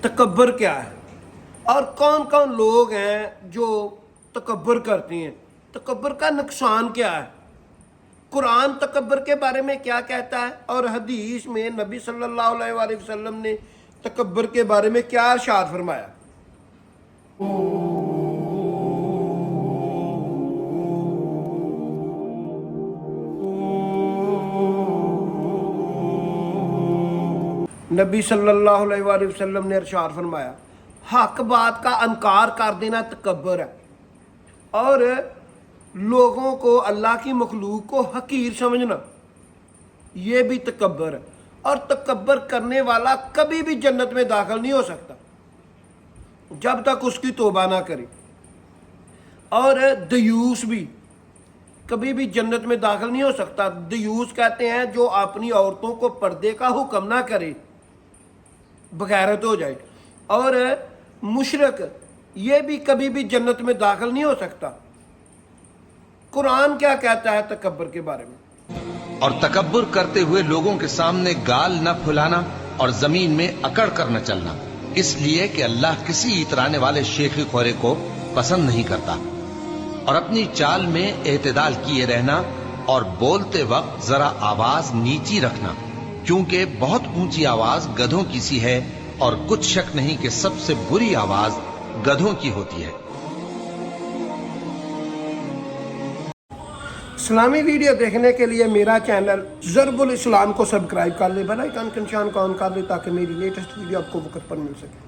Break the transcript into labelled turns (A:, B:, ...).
A: तकब्बर क्या है और कौन कौन लोग हैं जो तकब्बर करते हैं, तकब्बर का नुकसान क्या है, कुरान तकब्बर के बारे में क्या कहता है और हदीस में नबी सल्लल्लाहु अलैहि वसल्लम ने तकब्बर के बारे में क्या इरशाद फरमाया। नबी सल्लल्लाहु अलैहि वसल्लम ने इरशाद फरमाया, हक बात का इनकार कर देना तकब्बर है और लोगों को, अल्लाह की मखलूक को हकीर समझना, ये भी तकब्बर है। और तकब्बर करने वाला कभी भी जन्नत में दाखिल नहीं हो सकता जब तक उसकी तौबा ना करे। और दयूस भी कभी भी जन्नत में दाखिल नहीं हो सकता। दयूस कहते हैं जो अपनी औरतों को पर्दे का हुक्म ना करे, बगैरत हो जाए। और मुशरक ये भी कभी भी जन्नत में दाखिल नहीं हो सकता। कुरान क्या कहता है तकब्बर के बारे में।
B: और तकब्बुर करते हुए लोगों के सामने गाल न फुलाना और जमीन में अकड़ कर न चलना, इसलिए कि अल्लाह किसी इतराने वाले शेखी खोरे को पसंद नहीं करता। और अपनी चाल में एतदाल किए रहना और बोलते वक्त जरा आवाज नीची रखना, क्योंकि बहुत ऊंची आवाज गधों की सी है और कुछ शक नहीं कि सबसे बुरी आवाज गधों की होती है।
A: इस्लामी वीडियो देखने के लिए मेरा चैनल ज़रबुल इस्लाम को सब्सक्राइब कर ले, बेल आइकन का निशान ऑन कर ले ताकि मेरी लेटेस्ट वीडियो आपको वक्त पर मिल सके।